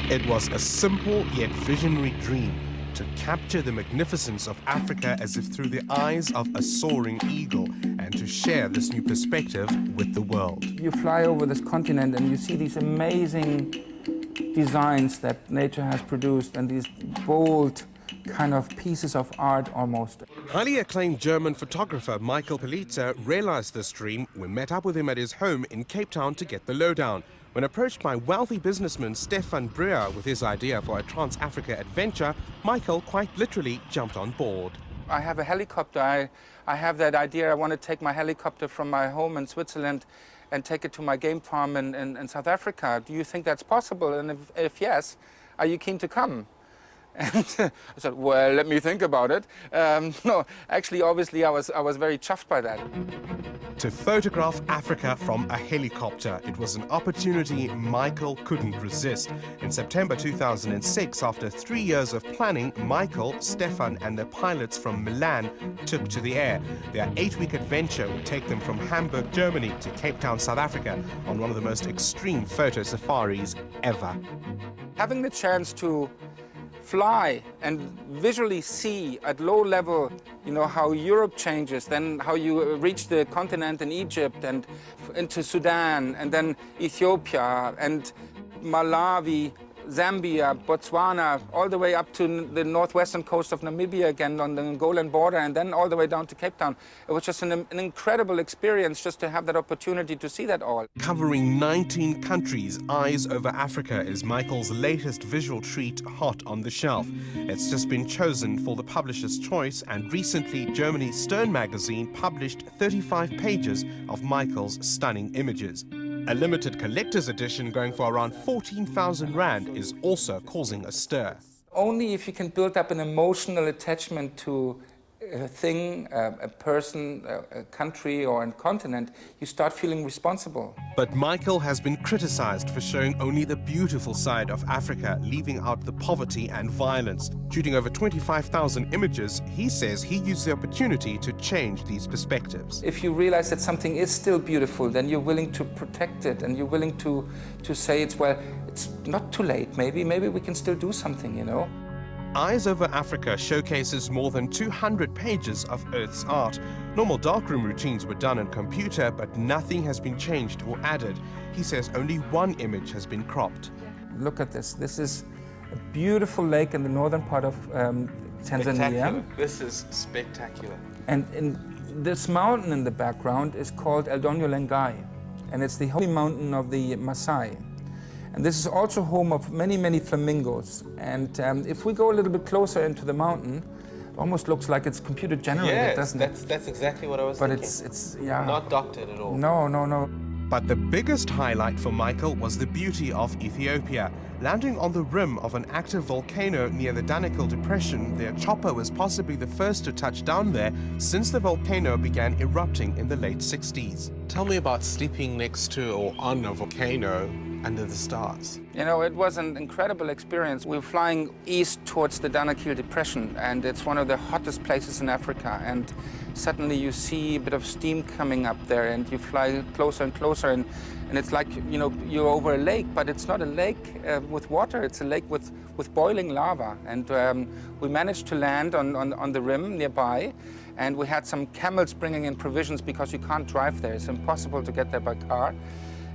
It was a simple yet visionary dream to capture the magnificence of Africa as if through the eyes of a soaring eagle and to share this new perspective with the world. You fly over this continent and you see these amazing designs that nature has produced and these bold kind of pieces of art almost. Highly acclaimed German photographer Michael Poliza realized this dream. We met up with him at his home in Cape Town to get the lowdown. When approached by wealthy businessman Stefan Breuer with his idea for a Trans-Africa adventure, Michael quite literally jumped on board. I have a helicopter. I have that idea. I want to take my helicopter from my home in Switzerland and take it to my game farm in South Africa. Do you think that's possible? And if yes, are you keen to come? And I said, well, let me think about it. No, actually, obviously, I was very chuffed by that. To photograph Africa from a helicopter, it was an opportunity Michael couldn't resist. In September 2006, after 3 years of planning, Michael, Stefan and the pilots from Milan took to the air. Their 8-week adventure would take them from Hamburg, Germany to Cape Town, South Africa on one of the most extreme photo safaris ever. Having the chance to fly and visually see at low level, you know, how Europe changes, then how you reach the continent in Egypt and into Sudan, and then Ethiopia and Malawi, Zambia, Botswana, all the way up to the northwestern coast of Namibia again on the Angolan border, and then all the way down to Cape Town. It was just an incredible experience just to have that opportunity to see that all. Covering 19 countries, Eyes Over Africa is Michael's latest visual treat hot on the shelf. It's just been chosen for the publisher's choice, and recently Germany's Stern magazine published 35 pages of Michael's stunning images. A limited collector's edition going for around 14,000 Rand is also causing a stir. Only if you can build up an emotional attachment to a thing, a person, a country or a continent, you start feeling responsible. But Michael has been criticized for showing only the beautiful side of Africa, leaving out the poverty and violence. Shooting over 25,000 images, he says he used the opportunity to change these perspectives. If you realize that something is still beautiful, then you're willing to protect it and you're willing to say it's not too late, maybe we can still do something, you know. Eyes Over Africa showcases more than 200 pages of Earth's art. Normal darkroom routines were done on computer, but nothing has been changed or added. He says only one image has been cropped. Look at this. This is a beautiful lake in the northern part of Tanzania. This is spectacular. And this mountain in the background is called Eldonyo Lengai, and it's the holy mountain of the Maasai. And this is also home of many, many flamingos. And if we go a little bit closer into the mountain, it almost looks like it's computer generated, doesn't it? That's exactly what I was thinking. But it's yeah. Not doctored at all. No. But the biggest highlight for Michael was the beauty of Ethiopia. Landing on the rim of an active volcano near the Danakil Depression, their chopper was possibly the first to touch down there since the volcano began erupting in the late 60s. Tell me about sleeping next to or on a volcano under the stars. You know, it was an incredible experience. We were flying east towards the Danakil Depression, and it's one of the hottest places in Africa. And suddenly you see a bit of steam coming up there, and you fly closer and closer, and it's like, you know, you're over a lake, but it's not a lake with water. It's a lake with boiling lava. And we managed to land on the rim nearby, and we had some camels bringing in provisions because you can't drive there. It's impossible to get there by car.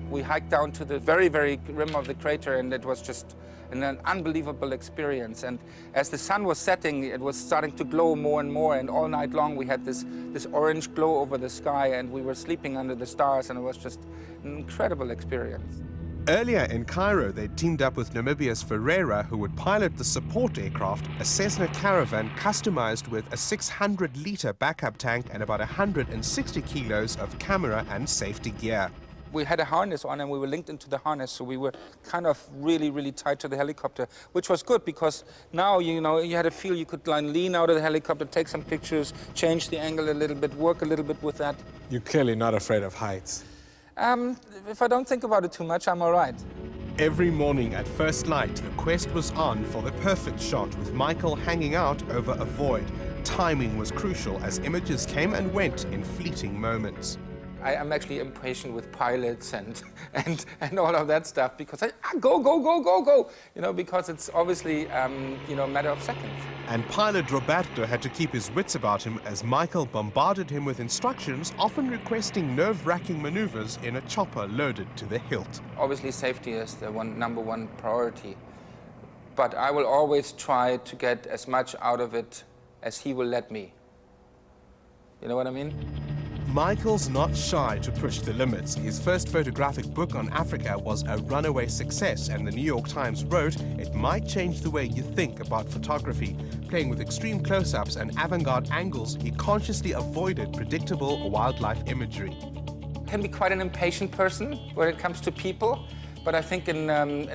We hiked down to the very, very rim of the crater, and it was just an unbelievable experience. And as the sun was setting, it was starting to glow more and more, and all night long we had this orange glow over the sky, and we were sleeping under the stars, and it was just an incredible experience. Earlier in Cairo, they teamed up with Namibia's Ferreira, who would pilot the support aircraft, a Cessna Caravan customized with a 600-liter backup tank and about 160 kilos of camera and safety gear. We had a harness on and we were linked into the harness, so we were kind of really, really tied to the helicopter, which was good because now, you know, you had a feel you could lean out of the helicopter, take some pictures, change the angle a little bit, work a little bit with that. You're clearly not afraid of heights. If I don't think about it too much, I'm all right. Every morning at first light, the quest was on for the perfect shot with Michael hanging out over a void. Timing was crucial as images came and went in fleeting moments. I am actually impatient with pilots and all of that stuff because go, you know, because it's obviously, you know, a matter of seconds. And pilot Roberto had to keep his wits about him as Michael bombarded him with instructions, often requesting nerve-wracking maneuvers in a chopper loaded to the hilt. Obviously, safety is the number one priority. But I will always try to get as much out of it as he will let me. You know what I mean? Michael's not shy to push the limits. His first photographic book on Africa was a runaway success, and the New York Times wrote it might change the way you think about photography. Playing with extreme close-ups and avant-garde angles, he consciously avoided predictable wildlife imagery. I can be quite an impatient person when it comes to people, but I think in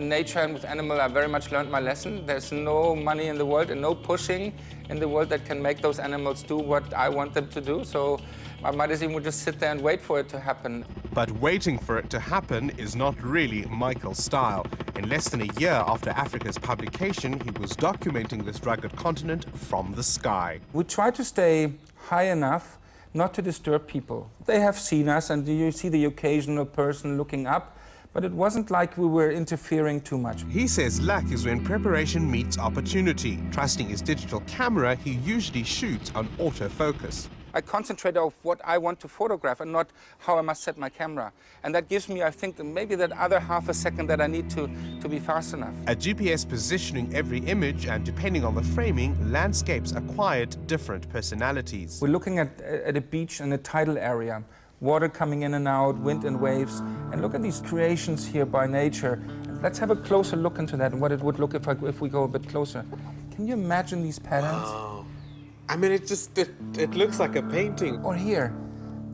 nature and with animal I very much learned my lesson. There's no money in the world and no pushing in the world that can make those animals do what I want them to do. So I might as well just sit there and wait for it to happen. But waiting for it to happen is not really Michael's style. In less than a year after Africa's publication, he was documenting this rugged continent from the sky. We try to stay high enough not to disturb people. They have seen us and you see the occasional person looking up, but it wasn't like we were interfering too much. He says luck is when preparation meets opportunity. Trusting his digital camera, he usually shoots on autofocus. I concentrate on what I want to photograph and not how I must set my camera. And that gives me, I think, maybe that other half a second that I need to be fast enough. A GPS positioning every image, and depending on the framing, landscapes acquired different personalities. We're looking at a beach in a tidal area. Water coming in and out, wind and waves. And look at these creations here by nature. Let's have a closer look into that and what it would look if we go a bit closer. Can you imagine these patterns? Wow. I mean, it looks like a painting. Or here,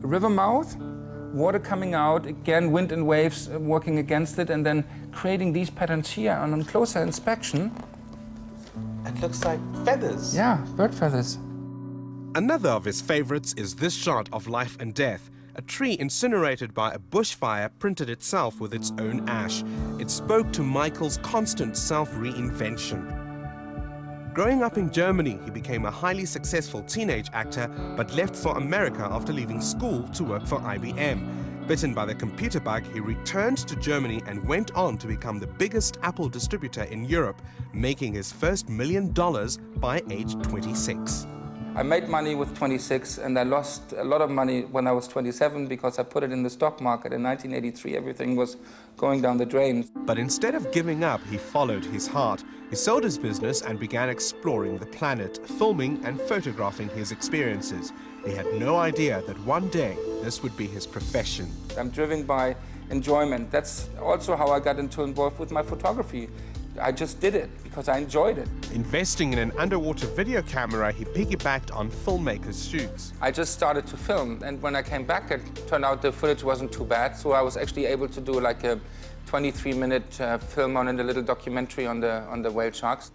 river mouth, water coming out, again wind and waves working against it, and then creating these patterns here. And on closer inspection, It looks like feathers. yeah, bird feathers. Another of his favorites is this shot of life and death. A tree incinerated by a bushfire printed itself with its own ash. It spoke to Michael's constant self-reinvention. Growing up in Germany, he became a highly successful teenage actor, but left for America after leaving school to work for IBM. Bitten by the computer bug, he returned to Germany and went on to become the biggest Apple distributor in Europe, making his first $1 million by age 26. I made money with 26 and I lost a lot of money when I was 27 because I put it in the stock market. In 1983, everything was going down the drain. But instead of giving up, he followed his heart. He sold his business and began exploring the planet, filming and photographing his experiences. He had no idea that one day this would be his profession. I'm driven by enjoyment. That's also how I got involved with my photography. I just did it because I enjoyed it. Investing in an underwater video camera, he piggybacked on filmmakers' shoots. I just started to film, and when I came back, it turned out the footage wasn't too bad, so I was actually able to do like a 23-minute film on a little documentary on the whale sharks.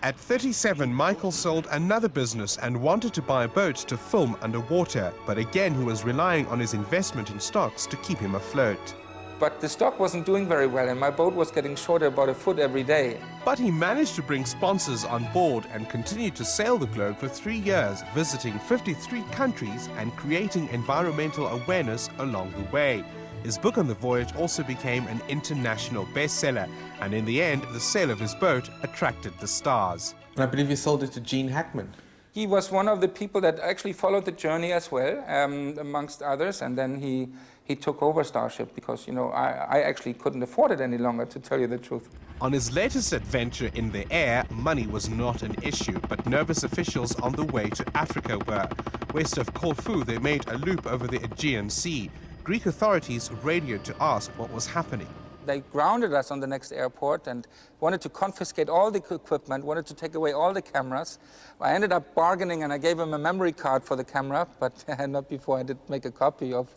At 37, Michael sold another business and wanted to buy a boat to film underwater, but again he was relying on his investment in stocks to keep him afloat. But the stock wasn't doing very well, and my boat was getting shorter about a foot every day. But he managed to bring sponsors on board and continued to sail the globe for 3 years, visiting 53 countries and creating environmental awareness along the way. His book on the voyage also became an international bestseller, and in the end, the sale of his boat attracted the stars. And I believe you sold it to Gene Hackman. He was one of the people that actually followed the journey as well, amongst others, and then he took over Starship because, you know, I actually couldn't afford it any longer, to tell you the truth. On his latest adventure in the air, money was not an issue, but nervous officials on the way to Africa were. West of Corfu, they made a loop over the Aegean Sea. Greek authorities radioed to ask what was happening. They grounded us on the next airport and wanted to confiscate all the equipment, wanted to take away all the cameras. I ended up bargaining and I gave him a memory card for the camera, but not before I did make a copy of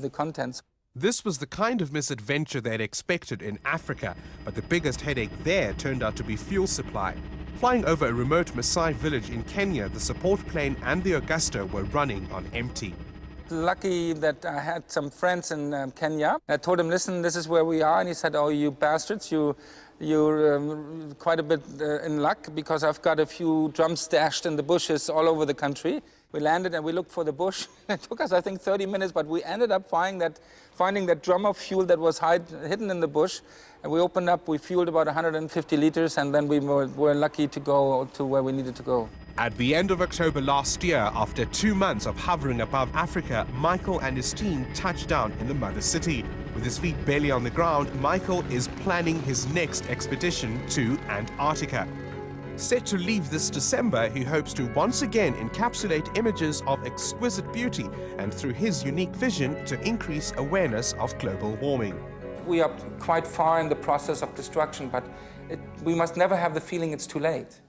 the contents. This was the kind of misadventure they'd expected in Africa, but the biggest headache there turned out to be fuel supply. Flying over a remote Maasai village in Kenya, the support plane and the Augusta were running on empty. Lucky that I had some friends in Kenya. I told him, listen, this is where we are. And he said, oh, you bastards, you're quite a bit in luck because I've got a few drums stashed in the bushes all over the country. We landed and we looked for the bush. It took us, I think, 30 minutes, but we ended up finding that drum of fuel that was hidden in the bush. And we opened up, we fueled about 150 liters, and then we were lucky to go to where we needed to go. At the end of October last year, after 2 months of hovering above Africa, Michael and his team touched down in the mother city. With his feet barely on the ground, Michael is planning his next expedition to Antarctica. Set to leave this December, he hopes to once again encapsulate images of exquisite beauty and, through his unique vision, to increase awareness of global warming. We are quite far in the process of destruction, but we must never have the feeling it's too late.